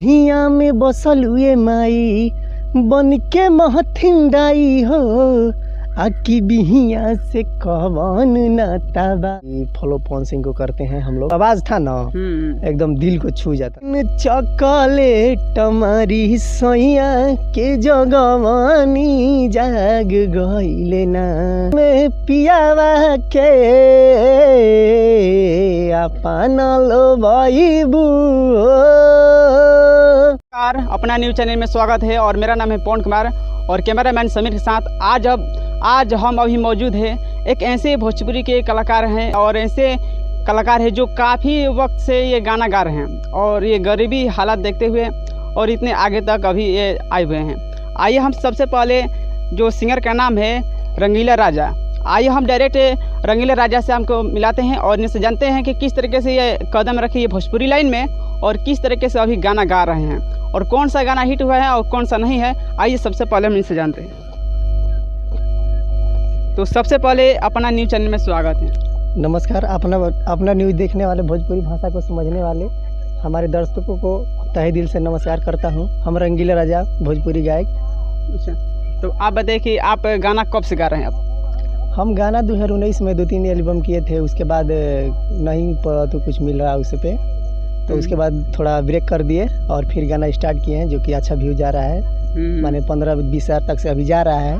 हिया में बसल हुए माई बन के महथिंदाई हो आकी बिहिया से कवन नाताबा। फॉलो पवन सिंह को करते हैं हम लोग। आवाज था ना एकदम दिल को छू जाता। चॉकलेट हमारी सैया के जगवानी जाग गईले ना में पियावा के अपना लो बाईबू। अपना न्यूज चैनल में स्वागत है और मेरा नाम है पवन कुमार और कैमरामैन समीर के साथ आज हम अभी मौजूद हैं। एक ऐसे भोजपुरी के कलाकार हैं और ऐसे कलाकार हैं जो काफ़ी वक्त से ये गाना गा रहे हैं और ये गरीबी हालात देखते हुए और इतने आगे तक अभी ये आए हुए हैं। आइए हम सबसे पहले जो सिंगर का नाम है रंगीला राजा, आइए हम डायरेक्ट रंगीला राजा से हमको मिलाते हैं और इनसे जानते हैं कि किस तरीके से ये कदम रखे ये भोजपुरी लाइन में और किस तरीके से अभी गाना गा रहे हैं और कौन सा गाना हिट हुआ है और कौन सा नहीं है। आइए सबसे पहले हम इनसे जानते हैं। तो सबसे पहले अपना न्यूज चैनल में स्वागत है। नमस्कार। अपना न्यूज देखने वाले, भोजपुरी भाषा को समझने वाले हमारे दर्शकों को तहे दिल से नमस्कार करता हूं। हम रंगीला राजा, भोजपुरी गायक। अच्छा, तो आप बताइए कि आप गाना कब से गा रहे हैं? अब हम गाना 2019 में 2-3 एल्बम किए थे, उसके बाद नहीं तो कुछ मिल रहा उस पर, तो उसके बाद थोड़ा ब्रेक कर दिए और फिर गाना स्टार्ट किए हैं जो कि अच्छा व्यू जा रहा है। माने 15-20 हज़ार तक से अभी जा रहा है।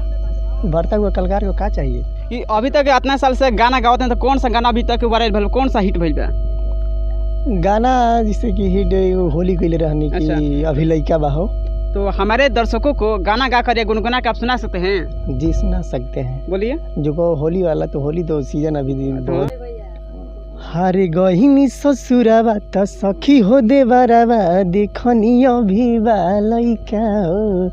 बढ़ता हुआ कलाकार को क्या चाहिए कि अभी तक इतना साल से गाना गाते हैं, तो कौन सा गाना अभी तक वायरल भइल, कौन सा हिट भइल बा? गाना जिससे कि हिट होली के लिए रहने की। अच्छा। अभी लइका बाहो। तो हमारे दर्शकों को गाना गा कर गुनगुना के आप सुना सकते हैं? जी सुना सकते हैं। बोलिए। जो को होली वाला, तो होली तो सीजन अभी हारे गहिनी ससुराबा त सखी हो देवराबा देखनी अभी लइका हो।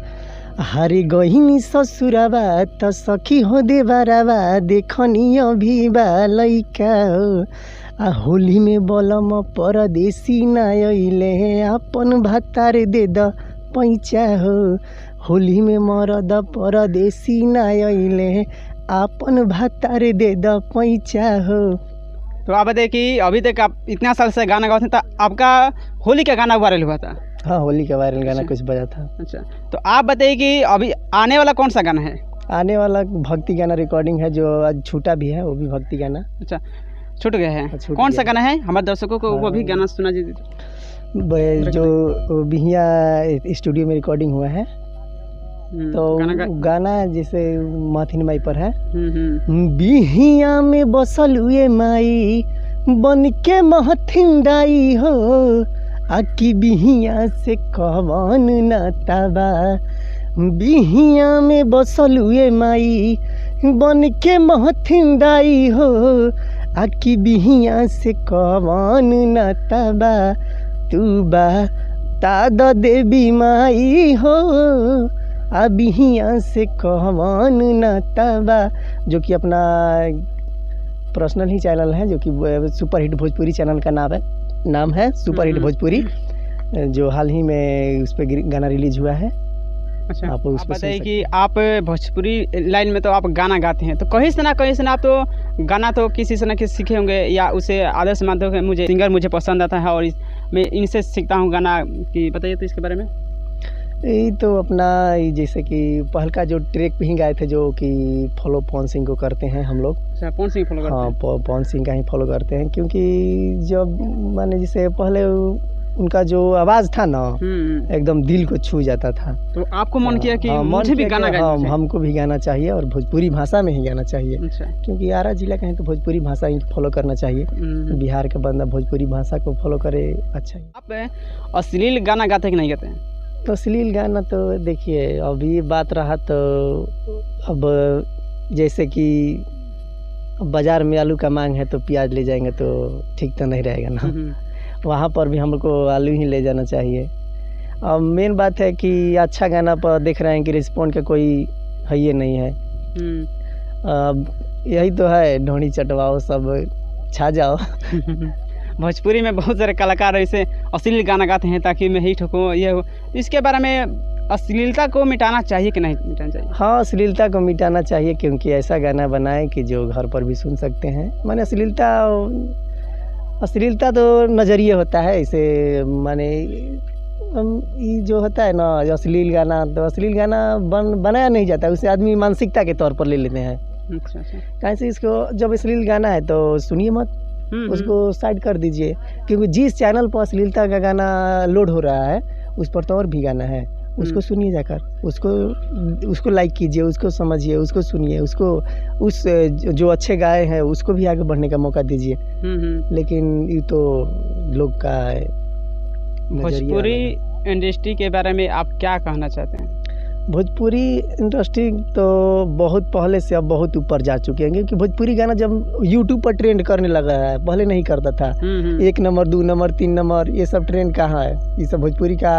हारे गहिनी ससुराबा त सखी हो देवराबा देखनी अभी लइका हो। आ होली में बलम परदेसी ना अइले अपन भातार दे द पैचा हो। होली में मरद परदेसी ना अइले अपन भातार दे द पैचा हो। तो आप बताइए कि अभी तक आप इतना साल से गाना गाते हैं, तो आपका होली का गाना वायरल हुआ था? हाँ, होली का वायरल गाना कुछ बजा था। अच्छा, तो आप बताइए कि अभी आने वाला कौन सा गाना है? आने वाला भक्ति गाना रिकॉर्डिंग है जो आज छूटा भी है, वो भी भक्ति गाना। अच्छा, छूट गया है। कौन सा गाना है? हमारे दर्शकों को वो भी गाना सुना दीजिए। जो बिहिया स्टूडियो में रिकॉर्डिंग हुआ है, तो गाना जैसे माथिन माई पर है। बिहिया में बसल हुए माई बन के महथिंदाई हो आकी बिहिया से कवन नाताबा। बिहिया में बसल हुए माई बन के महथिंदाई हो आकी बिहिया से कवन नाताबा। तू बा ताद देवी माई हो बिहिया से कवन नाताबा। जो कि अपना पर्सनल ही चैनल है, जो कि सुपर हिट भोजपुरी चैनल का नाम है सुपर हिट भोजपुरी, जो हाल ही में उस पर गाना रिलीज हुआ है। अच्छा, आप बताइए कि आप भोजपुरी लाइन में तो आप गाना गाते हैं, तो कहीं से ना आप तो गाना तो किसी से ना किसी सीखे होंगे या उसे आदर्श मानते हो कि सिंगर मुझे पसंद आता है और मैं इनसे सीखता हूँ गाना, कि बताइए तो इसके बारे में। यही तो अपना जैसे कि पहल का जो ट्रैक पे ही गाए थे, जो कि फॉलो पवन सिंह को करते हैं हम लोग। अच्छा, पवन सिंह फॉलो करते हैं? हाँ, पवन सिंह का ही फॉलो करते हैं, क्योंकि जब माने जैसे पहले उनका जो आवाज़ था ना एकदम दिल को छू जाता था, तो आपको मन किया कि मुझे भी गाना गाना चाहिए। हमको भी गाना चाहिए और भोजपुरी भाषा में ही गाना चाहिए। अच्छा। क्योंकि आरा जिला का है तो भोजपुरी भाषा ही फॉलो करना चाहिए। बिहार का बंदा भोजपुरी भाषा को फॉलो करे, अच्छा ही। आप अश्लील गाना गाते कि नहीं गाते हैं? तो अश्लील गाना तो देखिए, अभी बात रहा तो अब जैसे कि बाज़ार में आलू का मांग है तो प्याज ले जाएंगे तो ठीक तो नहीं रहेगा ना। वहाँ पर भी हमको आलू ही ले जाना चाहिए। अब मेन बात है कि अच्छा गाना पर देख रहे हैं कि रिस्पॉन्ड का कोई है ये नहीं है। अब यही तो है, ढोनी चटवाओ सब छा जाओ। भोजपुरी में बहुत सारे कलाकार ऐसे अश्लील गाना गाते हैं ताकि मैं हिट हो, ये हो। इसके बारे में अश्लीलता को मिटाना चाहिए कि नहीं मिटाना चाहिए? हाँ, अश्लीलता को मिटाना चाहिए, क्योंकि ऐसा गाना बनाए कि जो घर पर भी सुन सकते हैं। माने अश्लीलता तो नज़रिए होता है, इसे माने ये जो होता है ना अश्लील गाना, तो अश्लील गाना बनाया नहीं जाता, उसे आदमी मानसिकता के तौर पर ले लेते हैं। अच्छा अच्छा। कैसे इसको जब अश्लील गाना है तो सुनिए मत, उसको साइड कर दीजिए, क्योंकि जिस चैनल पर अश्लीलता का गाना लोड हो रहा है उस पर तो और भी गाना है, उसको सुनिए जाकर, उसको लाइक कीजिए, उसको समझिए, उसको सुनिए, उसको उस जो अच्छे गाए हैं उसको भी आगे बढ़ने का मौका दीजिए। लेकिन ये तो लोग का भोजपुरी इंडस्ट्री के बारे में आप क्या कहना चाहते हैं? भोजपुरी इंडस्ट्री तो बहुत पहले से अब बहुत ऊपर जा चुके हैं, क्योंकि भोजपुरी गाना जब यूट्यूब पर ट्रेंड करने लगा है, पहले नहीं करता था। 1 नंबर 2 नंबर 3 नंबर ये सब ट्रेंड कहाँ है? ये सब भोजपुरी का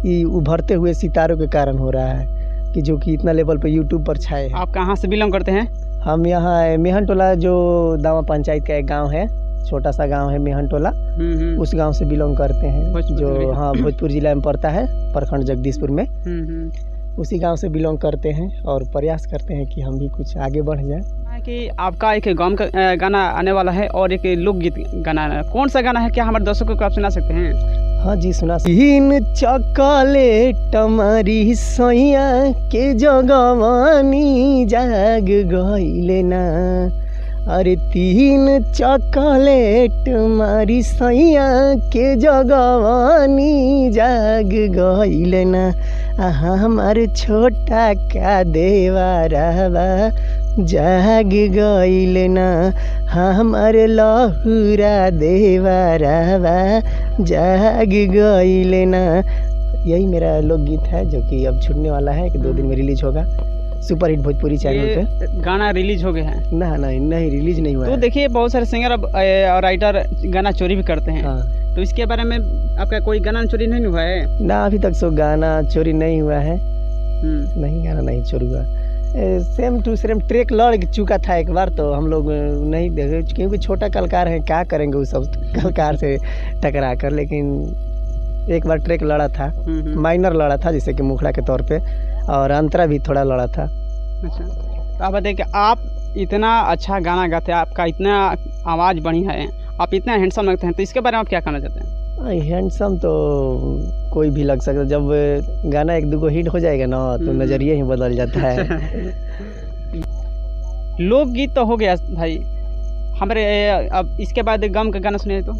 ये उभरते हुए सितारों के कारण हो रहा है कि जो कि इतना लेवल पर यूट्यूब पर छाए हैं। आप कहाँ से बिलोंग करते हैं? हम यहाँ मेहन टोला, जो दावा पंचायत का एक गाँव है, छोटा सा गांव है मेहन टोला, उस गांव से बिलोंग करते हैं, जो हाँ भोजपुर जिला में पड़ता है, प्रखंड जगदीशपुर में। उसी गांव से बिलोंग करते हैं और प्रयास करते हैं कि हम भी कुछ आगे बढ़ जाए। कि आपका एक गाँव का गाना आने वाला है और एक लोकगीत गाना है, कौन सा गाना है, क्या हमारे दर्शकों को आप सुना सकते हैं? हाँ जी सुना। 3 चॉकलेट हमारी सैया के जगवानी जाग गइले ना, अरे 3 चॉकलेट मारी सैया के जगवानी जाग गइले ना, हमार छोटा का देवरवा जाग गइले ना, हमार लहुरा देवरवा जाग गइले ना। यही मेरा लोकगीत है जो कि अब छूटने वाला है, 2 दिन में रिलीज होगा सुपर हिट भोजपुरी चैनल पे। गाना रिलीज हो गया है? नहीं रिलीज नहीं हुआ तो देखिए बहुत सारे सिंगर अब और राइटर गाना चोरी भी करते हैं। हाँ। तो इसके बारे में आपका कोई गाना चोरी नहीं हुआ है? ना, अभी तक सो गाना चोरी नहीं हुआ है। नहीं, गाना नहीं चोरी हुआ। सेम टू सेम ट्रैक लड़ चुका था एक बार, तो हम लोग नहीं देखे, क्योंकि छोटा कलाकार है, क्या करेंगे उस सब कलाकार से टकरा कर। लेकिन एक बार ट्रैक लड़ा था, माइनर लड़ा था, जैसे कि मुखड़ा के तौर पे, और अंतरा भी थोड़ा लड़ा था। अच्छा, तो आप बताइए कि आप इतना अच्छा गाना गाते हैं, आपका इतना आवाज़ बढ़िया है, आप इतना हैंडसम लगते हैं, तो इसके बारे में आप क्या कहना चाहते हैं? हैंडसम तो कोई भी लग सकता है, जब गाना 1-2 हिट हो जाएगा ना तो नज़रिया ही बदल जाता है। लोकगीत तो हो गया भाई हमारे, अब इसके बाद गम का गाना सुनिए। तो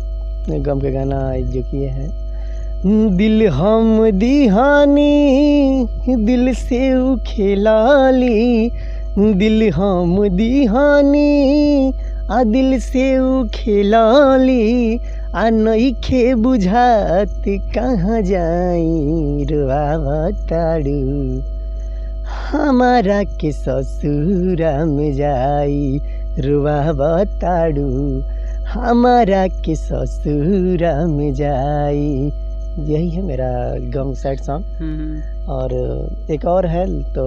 गम का गाना जो किए हैं, दिल हम दिहानी दिल से खेलाली, दिल हम दिहानी दिल से खेलाली, नइखे बुझात कहाँ जाई रुआवताड़ू, हमारा के ससुरा में जाई रुआवताड़ू, हमारा के ससुरा में जाई। यही है मेरा गम सैड सॉन्ग। और एक और है, तो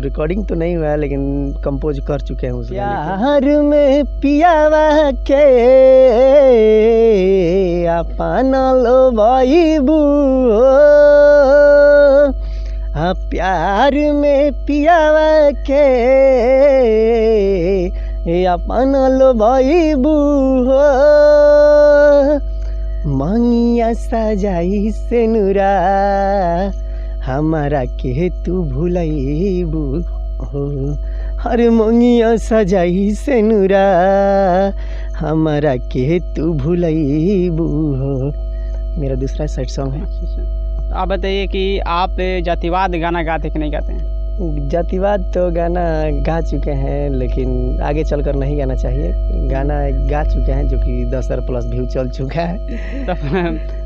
रिकॉर्डिंग तो नहीं हुआ है लेकिन कंपोज कर चुके हैं उस प्यार में पियावा के अपना लो बाईबू, प्यार में पियावा के अपना लो बाईबू, मंगिया सजाई से नुरा, हमारा के तू भूलैबू हो, हर मंगिया सजाई से नुरा, हमारा के तू भूलैबू हो। मेरा दूसरा सैड सॉन्ग है। तो आप बताइए कि आप जातिवाद गाना गाते कि नहीं गाते हैं? जातिवाद तो गाना गा चुके हैं, लेकिन आगे चलकर नहीं गाना चाहिए। गाना गा चुके हैं जो कि 10,000+ व्यू चल चुका है। तो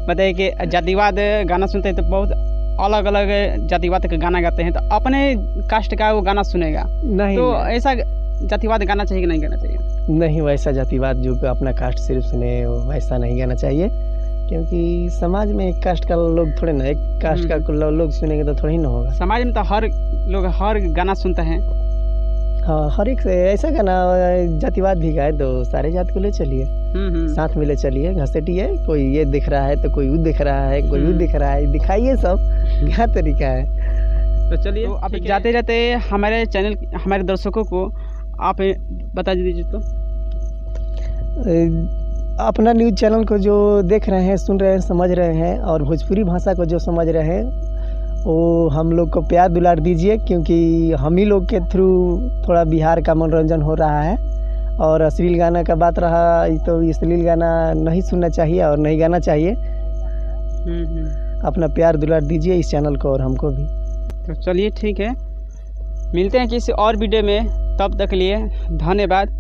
बताइए कि जातिवाद गाना सुनते हैं तो बहुत अलग अलग जातिवाद का गाना गाते हैं, तो अपने कास्ट का वो गाना सुनेगा नहीं, तो ऐसा जातिवाद गाना चाहिए कि नहीं गाना चाहिए? नहीं, वैसा जातिवाद जो अपना कास्ट सिर्फ सुने वैसा नहीं गाना चाहिए, क्योंकि समाज में एक कास्ट का लोग थोड़े ना, एक कास्ट का लोग सुनेंगे तो थोड़ा ही ना होगा। समाज में तो हर लोग हर गाना सुनते हैं। हाँ, हर एक से ऐसा गाना जातिवाद भी गाए तो सारे जात को ले चलिए, साथ में ले चलिए, घसीटिए। कोई ये दिख रहा है तो कोई वो दिख रहा है, कोई वो दिख रहा है, दिखाइए सब, क्या तरीका है। तो चलिए, तो आप जाते जाते हमारे चैनल, हमारे दर्शकों को आप बता दीजिए। तो अपना न्यूज़ चैनल को जो देख रहे हैं, सुन रहे हैं, समझ रहे हैं और भोजपुरी भाषा को जो समझ रहे हैं वो हम लोग को प्यार दुलार दीजिए, क्योंकि हम ही लोग के थ्रू थोड़ा बिहार का मनोरंजन हो रहा है। और अश्लील गाना का बात रहा तो अश्लील गाना नहीं सुनना चाहिए और नहीं गाना चाहिए। अपना प्यार दुलार दीजिए इस चैनल को और हमको भी। तो चलिए ठीक है, मिलते हैं किसी और वीडियो में, तब तक के लिए धन्यवाद।